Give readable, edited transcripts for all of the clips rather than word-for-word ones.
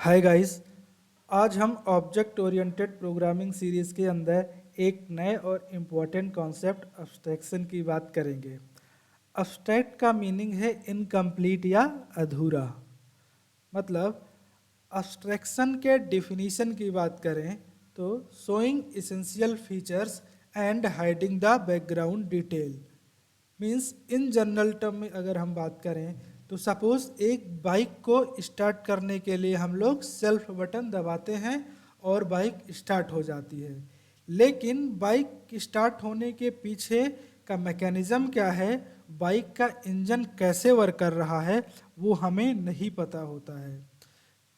Hi guys. आज हम object oriented programming series के अंदर एक नए और इम्पोर्टेंट कॉन्सेप्ट अब्स्ट्रैक्शन की बात करेंगे। अब्स्ट्रैक्ट का मीनिंग है इनकम्प्लीट या अधूरा। मतलब अब्स्ट्रैक्शन के डिफिनीशन की बात करें तो showing essential features and hiding the background detail. Means in general term में अगर हम बात करें तो सपोज एक बाइक को स्टार्ट करने के लिए हम लोग सेल्फ बटन दबाते हैं और बाइक स्टार्ट हो जाती है। लेकिन बाइक स्टार्ट होने के पीछे का मैकेनिज़्म क्या है, बाइक का इंजन कैसे वर्क कर रहा है, वो हमें नहीं पता होता है।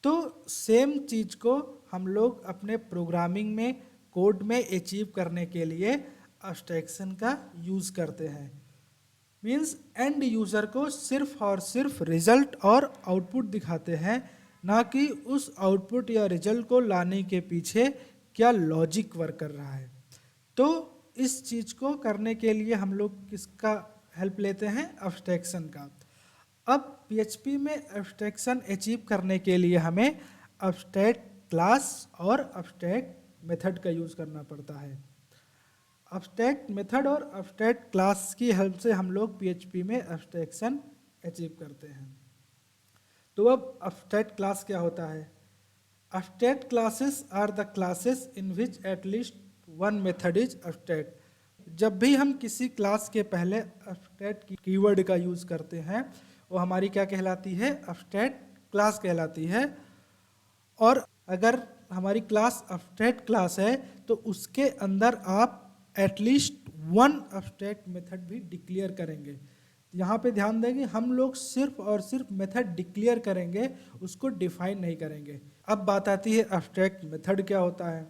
तो सेम चीज़ को हम लोग अपने प्रोग्रामिंग में कोड में अचीव करने के लिए अब्स्ट्रैक्शन का यूज़ करते हैं। मीन्स एंड यूज़र को सिर्फ और सिर्फ रिजल्ट और आउटपुट दिखाते हैं, ना कि उस आउटपुट या रिजल्ट को लाने के पीछे क्या लॉजिक वर्क कर रहा है। तो इस चीज़ को करने के लिए हम लोग किसका हेल्प लेते हैं, अब्स्ट्रैक्शन का। अब पीएचपी में अब्स्ट्रैक्शन अचीव करने के लिए हमें अब्स्ट्रैक्ट क्लास और अब्स्ट्रैक्ट मेथड का यूज़ करना पड़ता है। अब्स्ट्रैक्ट मेथड और अब्स्ट्रैक्ट क्लास की हेल्प से हम लोग पीएचपी में अब्स्ट्रैक्शन अचीव करते हैं। तो अब अब्स्ट्रैक्ट क्लास क्या होता है? Abstract classes are the classes in which at least one method is abstract. जब भी हम किसी क्लास के पहले अब्स्ट्रैक्ट कीवर्ड का यूज़ करते हैं वो हमारी क्या कहलाती है, अब्स्ट्रैक्ट क्लास कहलाती है। और अगर हमारी क्लास अब्स्ट्रैक्ट क्लास है तो उसके अंदर आप एटलीस्ट वन अब्स्ट्रैक्ट मेथड भी डिक्लेयर करेंगे। यहाँ पे ध्यान देंगे, हम लोग सिर्फ और सिर्फ मेथड डिक्लेयर करेंगे, उसको डिफाइन नहीं करेंगे। अब बात आती है अब्स्ट्रैक्ट मेथड क्या होता है।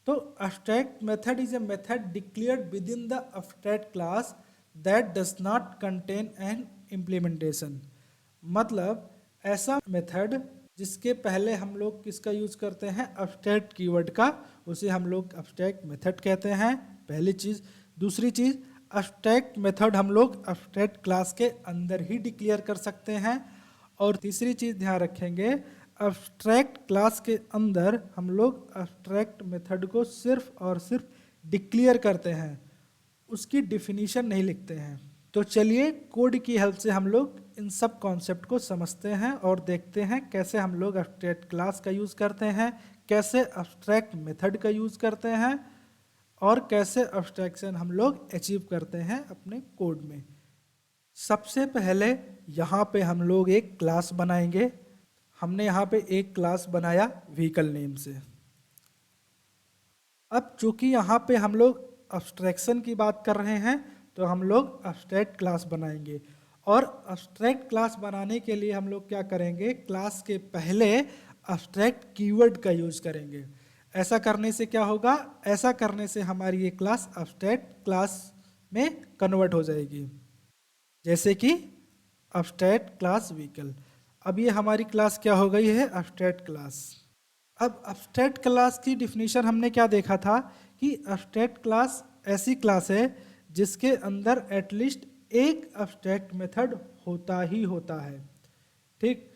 तो abstract method is a method declared within the abstract class that does not contain an implementation. मतलब ऐसा मेथड जिसके पहले हम लोग किसका यूज करते हैं, अब्स्ट्रैक्ट कीवर्ड का, उसे हम लोग अब्स्ट्रैक्ट मेथड कहते हैं, पहली चीज। दूसरी चीज, अब्स्ट्रैक्ट मेथड हम लोग अब्स्ट्रैक्ट क्लास के अंदर ही डिक्लेयर कर सकते हैं। और तीसरी चीज ध्यान रखेंगे, अब्स्ट्रैक्ट क्लास के अंदर हम लोग अब्स्ट्रैक्ट मेथड को सिर्फ और सिर्फ डिक्लेयर करते हैं, उसकी डिफिनीशन नहीं लिखते हैं। तो चलिए कोड की हेल्प से हम लोग इन सब कॉन्सेप्ट को समझते हैं और देखते हैं कैसे हम लोग अब्स्ट्रैक्ट क्लास का यूज़ करते हैं, कैसे अब्स्ट्रैक्ट मेथड का यूज़ करते हैं और कैसे अब्स्ट्रैक्शन हम लोग अचीव करते हैं अपने कोड में। सबसे पहले यहाँ पे हम लोग एक क्लास बनाएंगे। हमने यहाँ पे एक क्लास बनाया व्हीकल नेम से। अब चूंकि यहाँ पे हम लोग अब्स्ट्रैक्शन की बात कर रहे हैं तो हम लोग अब्स्ट्रैक्ट क्लास बनाएंगे। और अब्स्ट्रैक्ट क्लास बनाने के लिए हम लोग क्या करेंगे, क्लास के पहले अब्स्ट्रैक्ट कीवर्ड का यूज करेंगे। ऐसा करने से क्या होगा, ऐसा करने से हमारी ये क्लास अब्स्ट्रैक्ट क्लास में कन्वर्ट हो जाएगी। जैसे कि अब्स्ट्रैक्ट क्लास व्हीकल। अब ये हमारी क्लास क्या हो गई है, अब्स्ट्रैक्ट क्लास। अब अब्स्ट्रैक्ट क्लास की डिफिनीशन हमने क्या देखा था कि अब्स्ट्रैक्ट क्लास ऐसी क्लास है जिसके अंदर एटलीस्ट एक अब्स्ट्रैक्ट मेथड होता ही होता है। ठीक,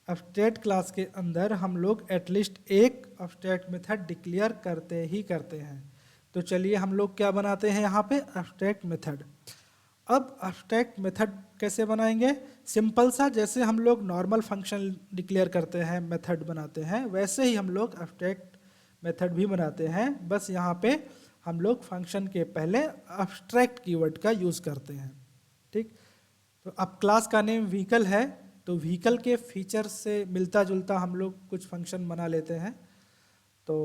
अब्स्ट्रैक्ट क्लास के अंदर हम लोग एटलीस्ट एक अब्स्ट्रैक्ट मेथड डिक्लेयर करते ही करते हैं। तो चलिए हम लोग क्या बनाते हैं यहाँ पे, अब्स्ट्रैक्ट मेथड। अब अब्स्ट्रैक्ट मेथड कैसे बनाएंगे, सिंपल सा, जैसे हम लोग नॉर्मल फंक्शन डिक्लेयर करते हैं, मेथड बनाते हैं, वैसे ही हम लोग अब्स्ट्रैक्ट मेथड भी बनाते हैं। बस यहाँ पे हम लोग फंक्शन के पहले अब्स्ट्रैक्ट कीवर्ड का यूज़ करते हैं। ठीक, तो अब क्लास का नेम व्हीकल है तो व्हीकल के फीचर से मिलता जुलता हम लोग कुछ फंक्शन बना लेते हैं। तो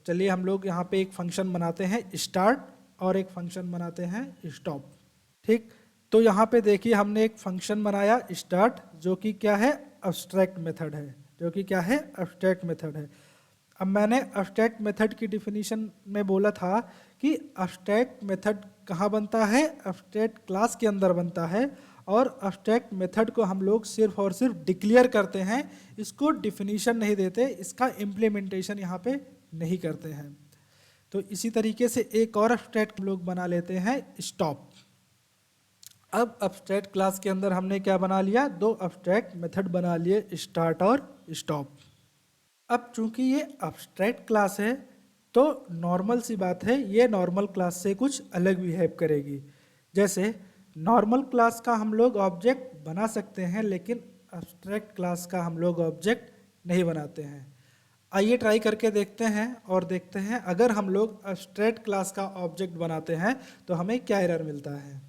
चलिए हम लोग यहाँ पे एक फंक्शन बनाते हैं स्टार्ट और एक फंक्शन बनाते हैं स्टॉप। ठीक, तो यहाँ पे देखिए हमने एक फंक्शन बनाया स्टार्ट जो कि क्या है, अब्स्ट्रैक्ट मेथड है, जो कि क्या है, अब्स्ट्रैक्ट मेथड है। अब मैंने अब्स्ट्रैक्ट मेथड की डिफिनीशन में बोला था कि अब्स्ट्रैक्ट मेथड कहाँ बनता है, अब्स्ट्रैक्ट क्लास के अंदर बनता है। और अब्स्ट्रैक्ट मेथड को हम लोग सिर्फ और सिर्फ डिक्लेयर करते हैं, इसको डिफिनीशन नहीं देते, इसका इम्प्लीमेंटेशन यहाँ पे नहीं करते हैं। तो इसी तरीके से एक और अब्स्ट्रैक्ट हम लोग बना लेते हैं स्टॉप। अब abstract क्लास के अंदर हमने क्या बना लिया, दो abstract मेथड बना लिए, स्टार्ट और स्टॉप। अब चूंकि ये abstract क्लास है तो नॉर्मल सी बात है ये नॉर्मल क्लास से कुछ अलग बिहेव करेगी। जैसे नॉर्मल क्लास का हम लोग ऑब्जेक्ट बना सकते हैं लेकिन abstract क्लास का हम लोग ऑब्जेक्ट नहीं बनाते हैं। आइए ट्राई करके देखते हैं और देखते हैं अगर हम लोग abstract क्लास का ऑब्जेक्ट बनाते हैं तो हमें क्या एरर मिलता है।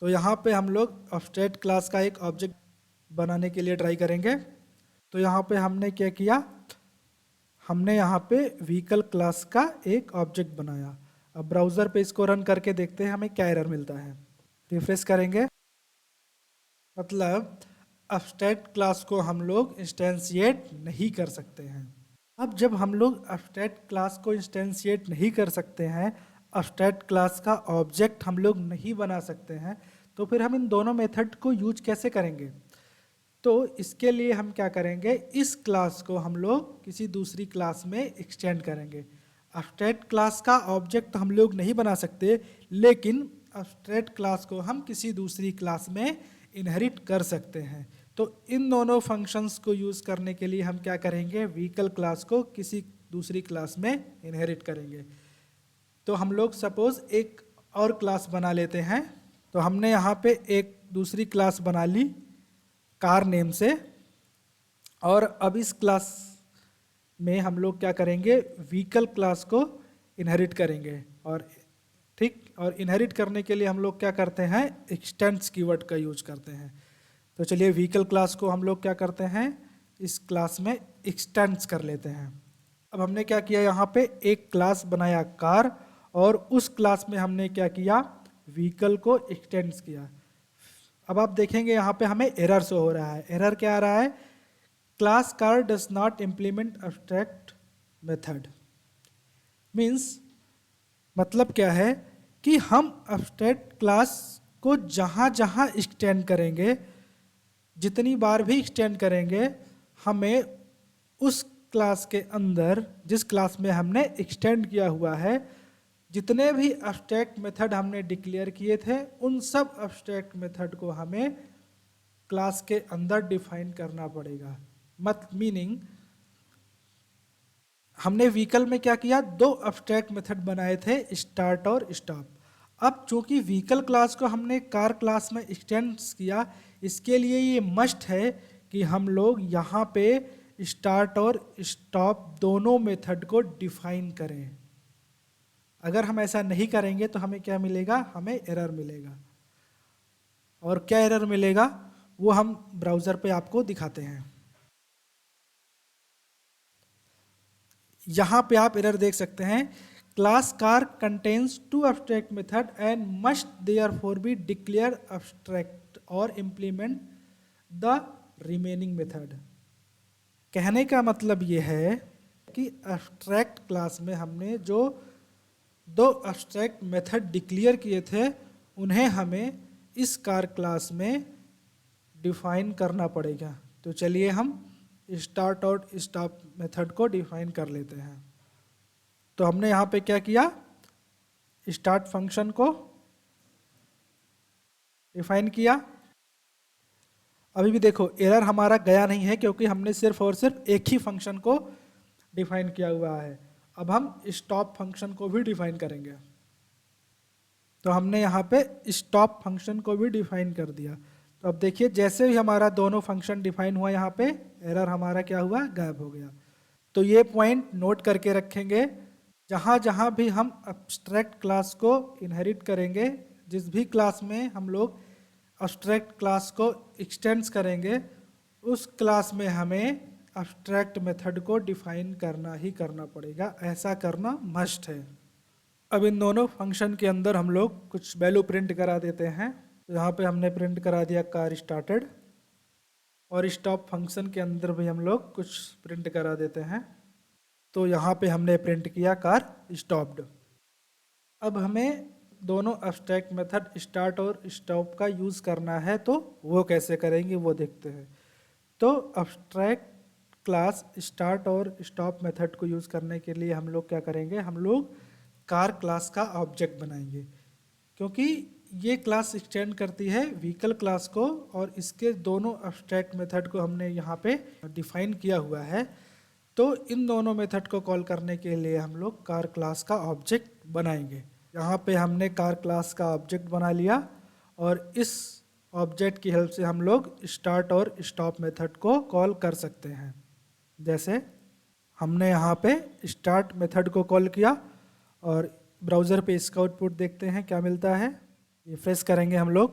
तो यहाँ पे हम लोग abstract क्लास का एक ऑब्जेक्ट बनाने के लिए ट्राई करेंगे। तो यहाँ पे हमने क्या किया, हमने यहाँ पे व्हीकल क्लास का एक ऑब्जेक्ट बनाया। अब ब्राउज़र पे इसको रन करके देखते हैं हमें क्या एरर मिलता है। रिफ्रेश करेंगे, मतलब abstract क्लास को हम लोग इंस्टेंशिएट नहीं कर सकते हैं। अब जब हम लोग abstract क्लास को इंस्टेंशिएट नहीं कर सकते हैं, abstract क्लास का ऑब्जेक्ट हम लोग नहीं बना सकते हैं, तो फिर हम इन दोनों मेथड को यूज कैसे करेंगे। तो इसके लिए हम क्या करेंगे, इस क्लास को हम लोग किसी दूसरी क्लास में एक्सटेंड करेंगे। abstract क्लास का ऑब्जेक्ट हम लोग नहीं बना सकते लेकिन abstract क्लास को हम किसी दूसरी क्लास में इनहेरिट कर सकते हैं। तो इन दोनों फंक्शंस को यूज़ करने के लिए हम क्या करेंगे, व्हीकल क्लास को किसी दूसरी क्लास में इनहेरिट करेंगे। तो हम लोग सपोज एक और क्लास बना लेते हैं। तो हमने यहाँ पे एक दूसरी क्लास बना ली कार नेम से, और अब इस क्लास में हम लोग क्या करेंगे, व्हीकल क्लास को इनहेरिट करेंगे। और ठीक, और इनहेरिट करने के लिए हम लोग क्या करते हैं, एक्सटेंड्स कीवर्ड का यूज करते हैं। तो चलिए व्हीकल क्लास को हम लोग क्या करते हैं, इस क्लास में एक्सटेंड्स कर लेते हैं। अब हमने क्या किया, यहाँ पे एक क्लास बनाया कार और उस क्लास में हमने क्या किया, व्हीकल को एक्सटेंड्स किया। अब आप देखेंगे यहाँ पे हमें एरर शो हो रहा है। एरर क्या आ रहा है, class car does not implement abstract method. Means मतलब क्या है कि हम abstract क्लास को जहाँ जहाँ एक्सटेंड करेंगे, जितनी बार भी एक्सटेंड करेंगे, हमें उस क्लास के अंदर जिस क्लास में हमने एक्सटेंड किया हुआ है, जितने भी abstract मेथड हमने डिक्लेयर किए थे उन सब abstract मेथड को हमें क्लास के अंदर डिफाइन करना पड़ेगा। मत मीनिंग हमने व्हीकल में क्या किया, दो abstract मेथड बनाए थे, स्टार्ट और स्टॉप। अब चूंकि व्हीकल क्लास को हमने कार क्लास में एक्सटेंड किया, इसके लिए ये मस्ट है कि हम लोग यहाँ पे स्टार्ट और स्टॉप दोनों मेथड को डिफाइन करें। अगर हम ऐसा नहीं करेंगे तो हमें क्या मिलेगा, हमें एरर मिलेगा। और क्या एरर मिलेगा वो हम ब्राउज़र पे आपको दिखाते हैं। यहाँ पे आप एरर देख सकते हैं, class car contains two abstract method and must therefore be declare abstract और इम्प्लीमेंट द रिमेनिंग मेथड। कहने का मतलब ये है कि abstract क्लास में हमने जो दो abstract मेथड डिक्लेयर किए थे उन्हें हमें इस कार क्लास में डिफाइन करना पड़ेगा। तो चलिए हम स्टार्ट और स्टॉप मेथड को डिफाइन कर लेते हैं। तो हमने यहाँ पे क्या किया, स्टार्ट फंक्शन को डिफाइन किया। अभी भी देखो एरर हमारा गया नहीं है क्योंकि हमने सिर्फ और सिर्फ एक ही फंक्शन को डिफाइन किया हुआ है। अब हम स्टॉप फंक्शन को भी डिफाइन करेंगे। तो हमने यहाँ पे स्टॉप फंक्शन को भी डिफाइन कर दिया। तो अब देखिए जैसे ही हमारा दोनों फंक्शन डिफाइन हुआ, यहाँ पे एरर हमारा क्या हुआ, गायब हो गया। तो ये पॉइंट नोट करके रखेंगे, जहाँ जहाँ भी हम abstract क्लास को इनहेरिट करेंगे, जिस भी क्लास में हम लोग abstract क्लास को एक्सटेंड्स करेंगे, उस क्लास में हमें abstract मेथड को डिफाइन करना ही करना पड़ेगा। ऐसा करना मस्ट है। अब इन दोनों फंक्शन के अंदर हम लोग कुछ वैल्यू प्रिंट करा देते हैं। तो यहाँ पे हमने प्रिंट करा दिया कार स्टार्टेड, और स्टॉप फंक्शन के अंदर भी हम लोग कुछ प्रिंट करा देते हैं। तो यहाँ पे हमने प्रिंट किया कार स्टॉप्ड। अब हमें दोनों abstract मेथड स्टार्ट और स्टॉप का यूज़ करना है, तो वो कैसे करेंगे वो देखते हैं। तो abstract क्लास स्टार्ट और स्टॉप मेथड को यूज़ करने के लिए हम लोग क्या करेंगे, हम लोग कार क्लास का ऑब्जेक्ट बनाएंगे। क्योंकि ये क्लास एक्सटेंड करती है व्हीकल क्लास को, और इसके दोनों एब्स्ट्रैक्ट मेथड को हमने यहाँ पे डिफाइन किया हुआ है। तो इन दोनों मेथड को कॉल करने के लिए हम लोग कार क्लास का ऑब्जेक्ट बनाएंगे। यहाँ पे हमने कार क्लास का ऑब्जेक्ट बना लिया, और इस ऑब्जेक्ट की हेल्प से हम लोग स्टार्ट और स्टॉप मेथड को कॉल कर सकते हैं। जैसे हमने यहाँ पे स्टार्ट मेथड को कॉल किया, और ब्राउज़र पे इसका आउटपुट देखते हैं क्या मिलता है। रिफ्रेश करेंगे हम लोग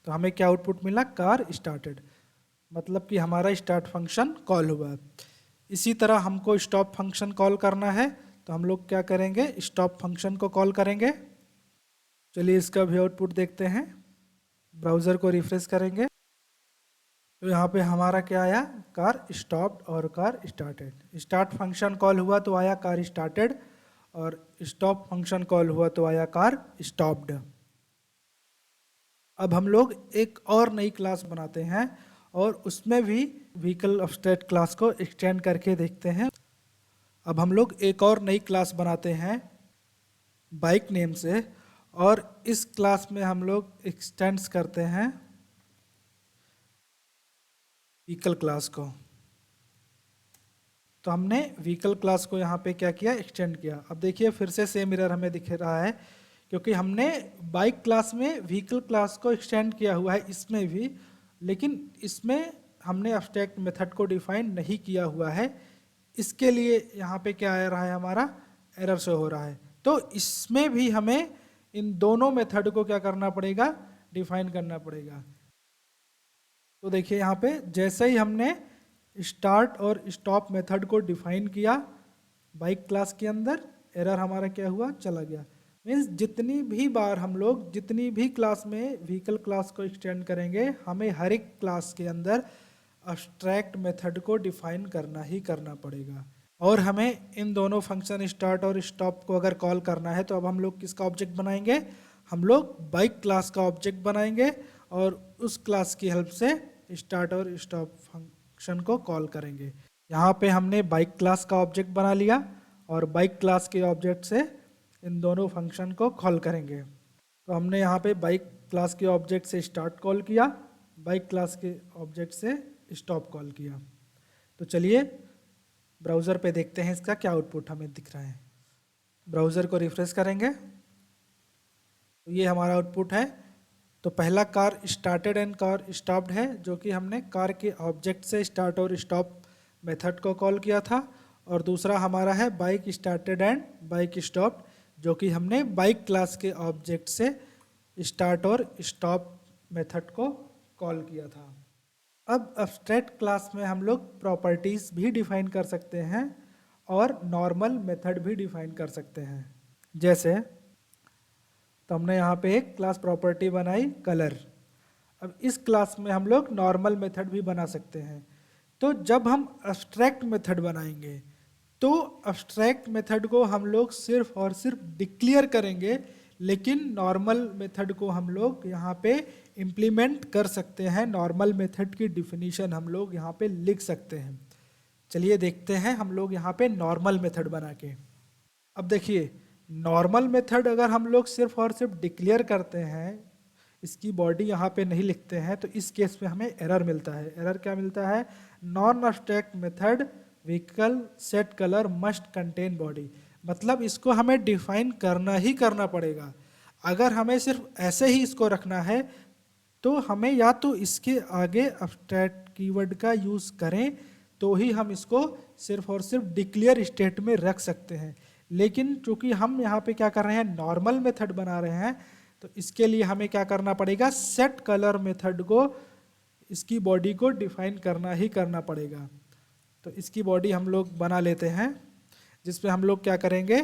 तो हमें क्या आउटपुट मिला, कार स्टार्टेड, मतलब कि हमारा स्टार्ट फंक्शन कॉल हुआ। इसी तरह हमको स्टॉप फंक्शन कॉल करना है, तो हम लोग क्या करेंगे, स्टॉप फंक्शन को कॉल करेंगे। चलिए इसका भी आउटपुट देखते हैं। ब्राउज़र को रिफ्रेश करेंगे तो यहाँ पे हमारा क्या आया, कार स्टॉप्ड और car started. Start function call हुआ तो आया कार स्टार्टेड, और स्टॉप फंक्शन कॉल हुआ तो आया कार स्टॉप्ड। अब हम लोग एक और नई क्लास बनाते हैं, और उसमें भी व्हीकल एब्स्ट्रैक्ट क्लास को एक्सटेंड करके देखते हैं। अब हम लोग एक और नई क्लास बनाते हैं बाइक नेम से, और इस क्लास में हम लोग एक्सटेंड्स करते हैं व्हीकल क्लास को। तो हमने व्हीकल क्लास को यहाँ पे क्या किया, एक्सटेंड किया। अब देखिए फिर से सेम एरर हमें दिख रहा है, क्योंकि हमने बाइक क्लास में व्हीकल क्लास को एक्सटेंड किया हुआ है इसमें भी, लेकिन इसमें हमने एब्स्ट्रैक्ट मेथड को डिफाइन नहीं किया हुआ है। इसके लिए यहाँ पे क्या आ रहा है, हमारा एरर शो हो रहा है। तो इसमें भी हमें इन दोनों मेथड को क्या करना पड़ेगा, डिफाइन करना पड़ेगा। तो देखिए यहाँ पे जैसे ही हमने स्टार्ट और स्टॉप मेथड को डिफाइन किया बाइक क्लास के अंदर, एरर हमारा क्या हुआ, चला गया। मीन्स जितनी भी बार हम लोग जितनी भी क्लास में व्हीकल क्लास को एक्सटेंड करेंगे, हमें हर एक क्लास के अंदर एब्स्ट्रैक्ट मेथड को डिफाइन करना ही करना पड़ेगा। और हमें इन दोनों फंक्शन स्टार्ट और स्टॉप को अगर कॉल करना है, तो अब हम लोग किसका ऑब्जेक्ट बनाएंगे, हम लोग बाइक क्लास का ऑब्जेक्ट बनाएंगे, और उस क्लास की हेल्प से स्टार्ट और स्टॉप फंक्शन को कॉल करेंगे। यहाँ पे हमने बाइक क्लास का ऑब्जेक्ट बना लिया, और बाइक क्लास के ऑब्जेक्ट से इन दोनों फंक्शन को कॉल करेंगे। तो हमने यहाँ पे बाइक क्लास के ऑब्जेक्ट से स्टार्ट कॉल किया, बाइक क्लास के ऑब्जेक्ट से स्टॉप कॉल किया। तो चलिए ब्राउज़र पे देखते हैं इसका क्या आउटपुट हमें दिख रहा है। ब्राउज़र को रिफ्रेश करेंगे तो ये हमारा आउटपुट है। तो पहला car started and car stopped है, जो कि हमने कार के ऑब्जेक्ट से स्टार्ट और स्टॉप मेथड को कॉल किया था। और दूसरा हमारा है bike started and bike stopped, जो कि हमने बाइक क्लास के ऑब्जेक्ट से स्टार्ट और स्टॉप मेथड को कॉल किया था। अब एब्स्ट्रैक्ट क्लास में हम लोग प्रॉपर्टीज़ भी डिफाइन कर सकते हैं, और नॉर्मल मेथड भी डिफाइन कर सकते हैं। जैसे तो हमने यहाँ पे एक क्लास प्रॉपर्टी बनाई कलर। अब इस क्लास में हम लोग नॉर्मल मेथड भी बना सकते हैं। तो जब हम एब्स्ट्रैक्ट मेथड बनाएंगे, तो एब्स्ट्रैक्ट मेथड को हम लोग सिर्फ और सिर्फ डिक्लेयर करेंगे, लेकिन नॉर्मल मेथड को हम लोग यहाँ पे इम्प्लीमेंट कर सकते हैं। नॉर्मल मेथड की डिफिनीशन हम लोग यहाँ पे लिख सकते हैं। चलिए देखते हैं हम लोग यहाँ पे नॉर्मल मेथड बना के। अब देखिए नॉर्मल मेथड अगर हम लोग सिर्फ और सिर्फ डिक्लेयर करते हैं, इसकी बॉडी यहाँ पे नहीं लिखते हैं, तो इस केस में हमें एरर मिलता है। एरर क्या मिलता है, non abstract method vehicle set colour must contain body. मतलब इसको हमें डिफाइन करना ही करना पड़ेगा। अगर हमें सिर्फ ऐसे ही इसको रखना है, तो हमें या तो इसके आगे एब्स्ट्रैक्ट कीवर्ड का यूज़ करें, तो ही हम इसको सिर्फ और सिर्फ डिक्लेयर स्टेट में रख सकते हैं। लेकिन चूंकि हम यहाँ पे क्या कर रहे हैं, नॉर्मल मेथड बना रहे हैं, तो इसके लिए हमें क्या करना पड़ेगा, सेट कलर मेथड को इसकी बॉडी को डिफाइन करना ही करना पड़ेगा। तो इसकी बॉडी हम लोग बना लेते हैं, जिसमें हम लोग क्या करेंगे,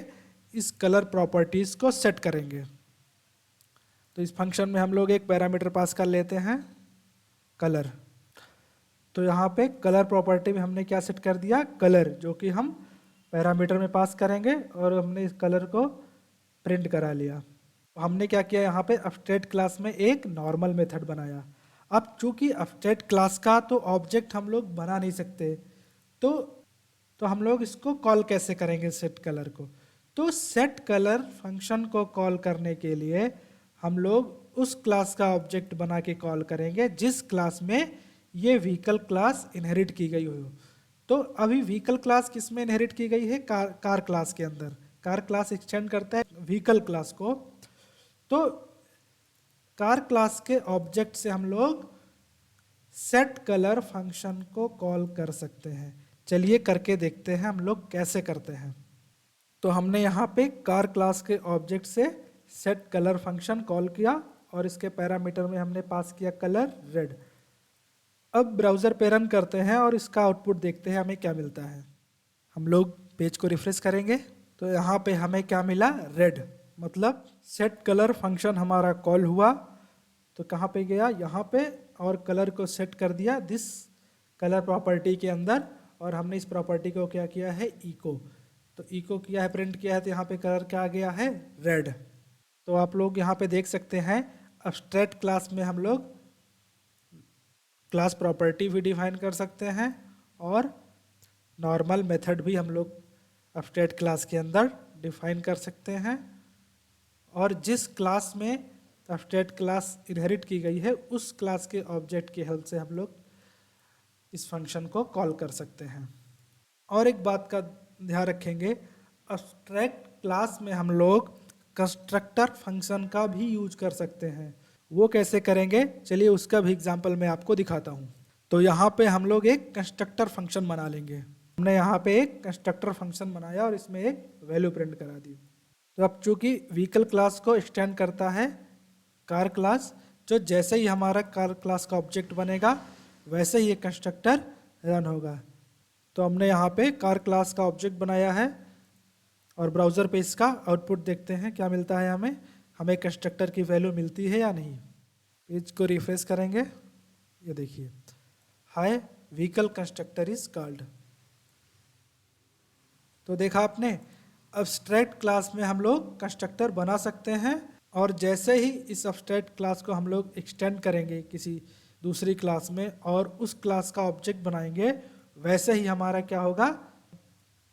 इस कलर प्रॉपर्टीज़ को सेट करेंगे। तो इस फंक्शन में हम लोग एक पैरामीटर पास कर लेते हैं कलर। तो यहाँ पे कलर प्रॉपर्टी में हमने क्या सेट कर दिया, कलर, जो कि हम पैरामीटर में पास करेंगे, और हमने इस कलर को प्रिंट करा लिया। तो हमने क्या किया, यहाँ पे एब्स्ट्रैक्ट क्लास में एक नॉर्मल मेथड बनाया। अब चूंकि एब्स्ट्रैक्ट क्लास का तो ऑब्जेक्ट हम लोग बना नहीं सकते, तो हम लोग इसको कॉल कैसे करेंगे सेट कलर को। तो सेट कलर फंक्शन को कॉल करने के लिए हम लोग उस क्लास का ऑब्जेक्ट बना के कॉल करेंगे जिस क्लास में ये व्हीकल क्लास इनहेरिट की गई हो। तो अभी व्हीकल क्लास किस में इनहेरिट की गई है? कार क्लास के अंदर। कार क्लास एक्सटेंड करता है व्हीकल क्लास को। तो कार क्लास के ऑब्जेक्ट से हम लोग सेट कलर फंक्शन को कॉल कर सकते हैं। चलिए करके देखते हैं हम लोग कैसे करते हैं। तो हमने यहाँ पे कार क्लास के ऑब्जेक्ट से सेट कलर फंक्शन कॉल किया और इसके पैरामीटर में हमने पास किया कलर रेड। अब ब्राउज़र पे रन करते हैं और इसका आउटपुट देखते हैं हमें क्या मिलता है। हम लोग पेज को रिफ्रेश करेंगे तो यहाँ पे हमें क्या मिला? रेड। मतलब सेट कलर फंक्शन हमारा कॉल हुआ तो कहाँ पे गया? यहाँ पे, और कलर को सेट कर दिया दिस कलर प्रॉपर्टी के अंदर, और हमने इस प्रॉपर्टी को क्या किया है? इको। तो इको किया है, प्रिंट किया है, तो यहाँ पे कलर क्या आ गया है? रेड। तो आप लोग यहाँ पे देख सकते हैं एब्स्ट्रैक्ट क्लास में हम लोग क्लास प्रॉपर्टी भी डिफाइन कर सकते हैं और नॉर्मल मेथड भी हम लोग एब्स्ट्रैक्ट क्लास के अंदर डिफाइन कर सकते हैं। और जिस क्लास में एब्स्ट्रैक्ट क्लास इनहेरिट की गई है उस क्लास के ऑब्जेक्ट की हेल्प से हम लोग इस फंक्शन को कॉल कर सकते हैं। और एक बात का ध्यान रखेंगे, एब्स्ट्रैक्ट क्लास में हम लोग कंस्ट्रक्टर फंक्शन का भी यूज कर सकते हैं। वो कैसे करेंगे? चलिए उसका भी एग्जांपल मैं आपको दिखाता हूँ। तो यहाँ पे हम लोग एक कंस्ट्रक्टर फंक्शन बना लेंगे। हमने यहाँ पे एक कंस्ट्रक्टर फंक्शन बनाया और इसमें एक वैल्यू प्रिंट करा दी। तो अब चूंकि व्हीकल क्लास को एक्सटेंड करता है कार क्लास, जो जैसे ही हमारा कार क्लास का ऑब्जेक्ट बनेगा वैसे ही ये कंस्ट्रक्टर रन होगा। तो हमने यहाँ पे कार क्लास का ऑब्जेक्ट बनाया है और ब्राउज़र पे इसका आउटपुट देखते हैं क्या मिलता है हमें। हमें कंस्ट्रक्टर की वैल्यू मिलती है या नहीं। पेज को रिफ्रेश करेंगे, ये देखिए, हाय व्हीकल कंस्ट्रक्टर इज कॉल्ड। तो देखा आपने, एब्स्ट्रैक्ट क्लास में हम लोग कंस्ट्रक्टर बना सकते हैं और जैसे ही इस एब्स्ट्रैक्ट क्लास को हम लोग एक्सटेंड करेंगे किसी दूसरी क्लास में और उस क्लास का ऑब्जेक्ट बनाएंगे, वैसे ही हमारा क्या होगा?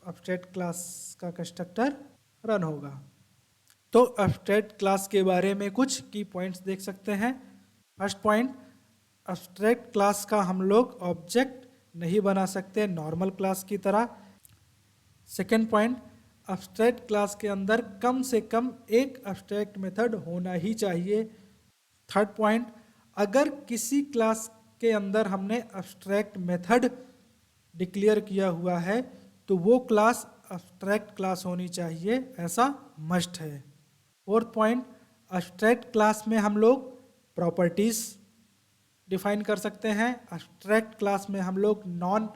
एब्स्ट्रैक्ट क्लास का कंस्ट्रक्टर रन होगा। तो एब्स्ट्रैक्ट क्लास के बारे में कुछ की पॉइंट्स देख सकते हैं। फर्स्ट पॉइंट, एब्स्ट्रैक्ट क्लास का हम लोग ऑब्जेक्ट नहीं बना सकते नॉर्मल क्लास की तरह। सेकेंड पॉइंट, एब्स्ट्रैक्ट क्लास के अंदर कम से कम एक एब्स्ट्रैक्ट मेथड होना ही चाहिए। थर्ड पॉइंट, अगर किसी क्लास के अंदर हमने एब्स्ट्रैक्ट मेथड डिक्लेयर किया हुआ है तो वो क्लास एब्स्ट्रैक्ट क्लास होनी चाहिए, ऐसा मस्ट है। फोर्थ पॉइंट, एब्स्ट्रैक्ट क्लास में हम लोग प्रॉपर्टीज डिफाइन कर सकते हैं। एब्स्ट्रैक्ट क्लास में हम लोग नॉन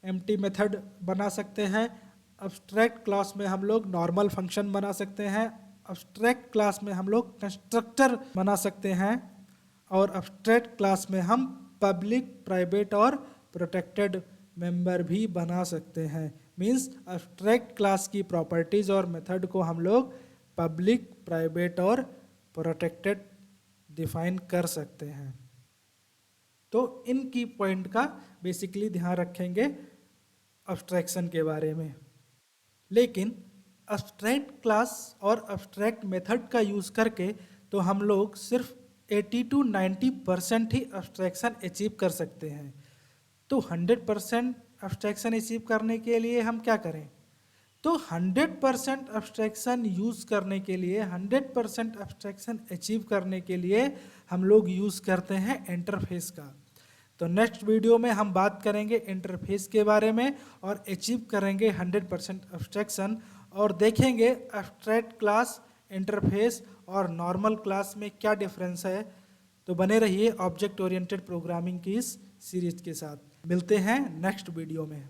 एम्प्टी मेथड बना सकते हैं। एब्स्ट्रैक्ट क्लास में हम लोग नॉर्मल फंक्शन बना सकते हैं। एब्स्ट्रैक्ट क्लास में हम लोग कंस्ट्रक्टर बना सकते हैं और एब्स्ट्रैक्ट क्लास में हम पब्लिक, प्राइवेट और प्रोटेक्टेड मेंबर भी बना सकते हैं। मींस एब्स्ट्रैक्ट क्लास की प्रॉपर्टीज और मेथड को हम लोग पब्लिक, प्राइवेट और प्रोटेक्टेड डिफाइन कर सकते हैं। तो इन की पॉइंट का बेसिकली ध्यान रखेंगे एब्स्ट्रैक्शन के बारे में। लेकिन एब्स्ट्रैक्ट क्लास और एब्स्ट्रैक्ट मेथड का यूज़ करके तो हम लोग सिर्फ 80 to 90% ही एब्स्ट्रैक्शन अचीव कर सकते हैं। तो 100% एब्स्ट्रैक्शन अचीव करने के लिए हम क्या करें? तो 100% एब्स्ट्रैक्शन यूज़ करने के लिए, 100% एब्स्ट्रैक्शन अचीव करने के लिए हम लोग यूज़ करते हैं इंटरफेस का। तो नेक्स्ट वीडियो में हम बात करेंगे इंटरफेस के बारे में और अचीव करेंगे 100% एब्स्ट्रैक्शन और देखेंगे एब्स्ट्रैक्ट क्लास, इंटरफेस और नॉर्मल क्लास में क्या डिफरेंस है। तो बने रहिए ऑब्जेक्ट ओरिएंटेड प्रोग्रामिंग की इस सीरीज के साथ। मिलते हैं नेक्स्ट वीडियो में।